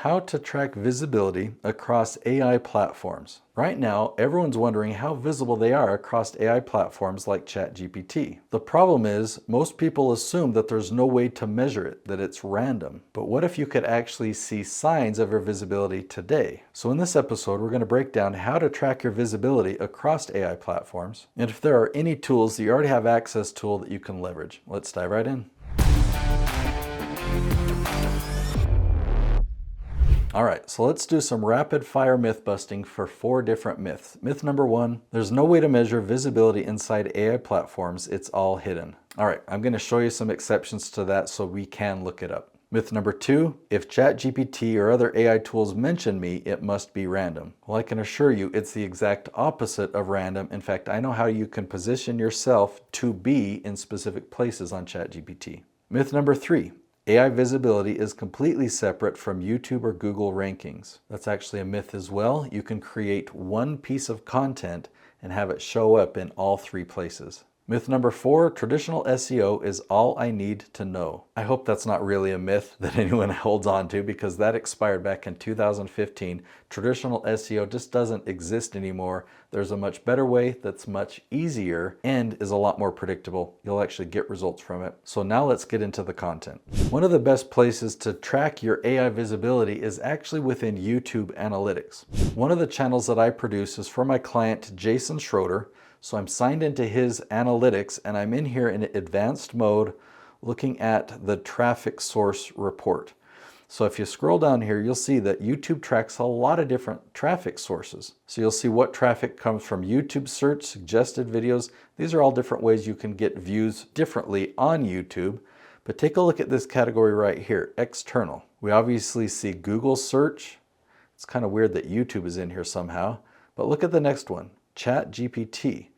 How to track visibility across AI platforms. Right now, everyone's wondering how visible they are across AI platforms like ChatGPT. The problem is, most people assume that there's no way to measure it, that it's random. But what if you could actually see signs of your visibility today? So in this episode, we're going to break down how to track your visibility across AI platforms, and if there are any tools that you already have access to that you can leverage. Let's dive right in. All right, so let's do some rapid fire myth busting for 4 different myths. Myth number 1, there's no way to measure visibility inside AI platforms. It's all hidden. All right, I'm going to show you some exceptions to that so we can look it up. Myth number 2, if ChatGPT or other AI tools mention me, it must be random. Well, I can assure you it's the exact opposite of random. In fact, I know how you can position yourself to be in specific places on ChatGPT. Myth number 3, AI visibility is completely separate from YouTube or Google rankings. That's actually a myth as well. You can create one piece of content and have it show up in all 3 places. Myth number 4, traditional SEO is all I need to know. I hope that's not really a myth that anyone holds on to, because that expired back in 2015. Traditional SEO just doesn't exist anymore. There's a much better way that's much easier and is a lot more predictable. You'll actually get results from it. So now let's get into the content. One of the best places to track your AI visibility is actually within YouTube Analytics. One of the channels that I produce is for my client, Jason Schroeder. So I'm signed into his analytics and I'm in here in advanced mode looking at the traffic source report. So if you scroll down here, you'll see that YouTube tracks a lot of different traffic sources. So you'll see what traffic comes from YouTube search, suggested videos. These are all different ways you can get views differently on YouTube. But take a look at this category right here, external. We obviously see Google search. It's kind of weird that YouTube is in here somehow. But look at the next one. ChatGPT.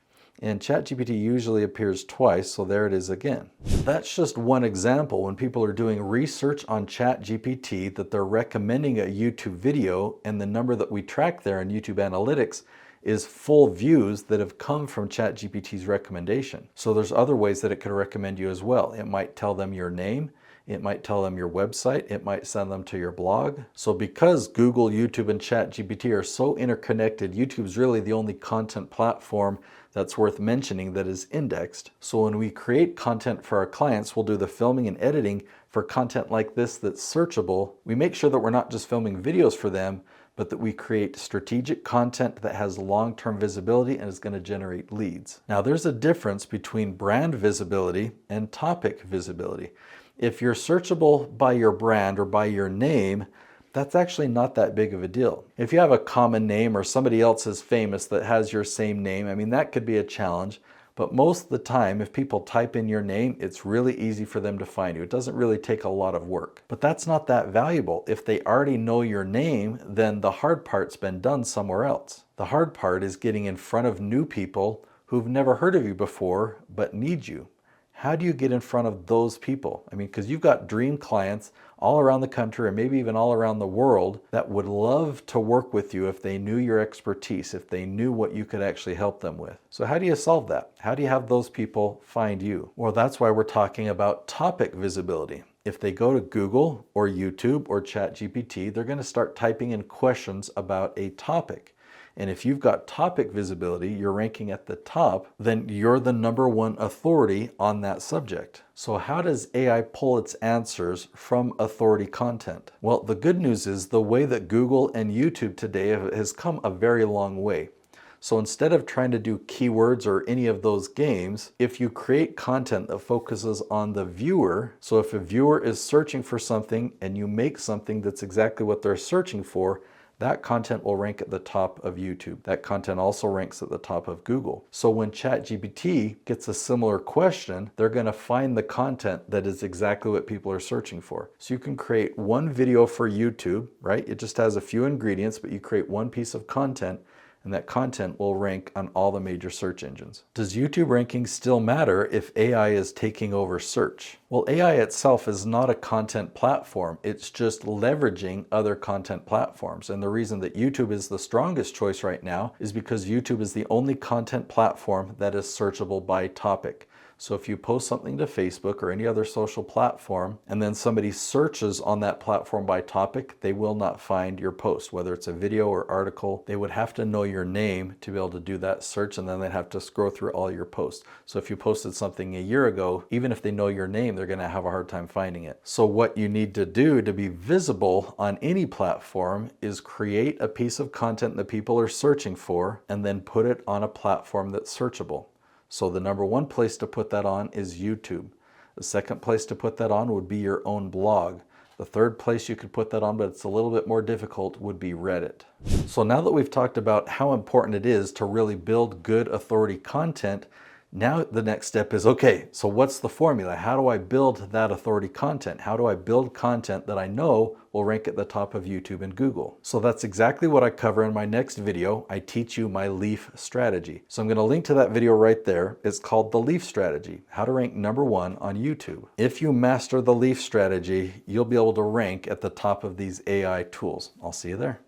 And ChatGPT usually appears twice, so there it is again. That's just one example when people are doing research on ChatGPT that they're recommending a YouTube video, and the number that we track there in YouTube Analytics is full views that have come from ChatGPT's recommendation. So there's other ways that it could recommend you as well. It might tell them your name. It might tell them your website. It might send them to your blog. So because Google, YouTube, and ChatGPT are so interconnected, YouTube's really the only content platform that's worth mentioning that is indexed. So when we create content for our clients, we'll do the filming and editing for content like this that's searchable. We make sure that we're not just filming videos for them, but that we create strategic content that has long-term visibility and is going to generate leads. Now, there's a difference between brand visibility and topic visibility. If you're searchable by your brand or by your name, that's actually not that big of a deal. If you have a common name or somebody else is famous that has your same name, I mean, that could be a challenge. But most of the time, if people type in your name, it's really easy for them to find you. It doesn't really take a lot of work. But that's not that valuable. If they already know your name, then the hard part's been done somewhere else. The hard part is getting in front of new people who've never heard of you before but need you. How do you get in front of those people? I mean, because you've got dream clients all around the country or maybe even all around the world that would love to work with you if they knew your expertise, if they knew what you could actually help them with. So how do you solve that? How do you have those people find you? Well, that's why we're talking about topic visibility. If they go to Google or YouTube or ChatGPT, they're going to start typing in questions about a topic. And if you've got topic visibility, you're ranking at the top, then you're the #1 authority on that subject. So how does AI pull its answers from authority content? Well, the good news is the way that Google and YouTube today has come a very long way. So instead of trying to do keywords or any of those games, if you create content that focuses on the viewer, so if a viewer is searching for something and you make something that's exactly what they're searching for, that content will rank at the top of YouTube. That content also ranks at the top of Google. So when ChatGPT gets a similar question, they're going to find the content that is exactly what people are searching for. So you can create one video for YouTube, right? It just has a few ingredients, but you create one piece of content, and that content will rank on all the major search engines. Does YouTube rankings still matter if AI is taking over search? Well, AI itself is not a content platform. It's just leveraging other content platforms. And the reason that YouTube is the strongest choice right now is because YouTube is the only content platform that is searchable by topic. So if you post something to Facebook or any other social platform, and then somebody searches on that platform by topic, they will not find your post, whether it's a video or article. They would have to know your name to be able to do that search, and then they'd have to scroll through all your posts. So if you posted something a year ago, even if they know your name, they're going to have a hard time finding it. So what you need to do to be visible on any platform is create a piece of content that people are searching for and then put it on a platform that's searchable. So the number one place to put that on is YouTube. The second place to put that on would be your own blog. The third place you could put that on, but it's a little bit more difficult, would be Reddit. So now that we've talked about how important it is to really build good authority content, now the next step is, okay, so what's the formula? How do I build that authority content? How do I build content that I know will rank at the top of YouTube and Google? So that's exactly what I cover in my next video. I teach you my LEAF strategy. So I'm going to link to that video right there. It's called the LEAF strategy, how to rank #1 on YouTube. If you master the LEAF strategy, you'll be able to rank at the top of these AI tools. I'll see you there.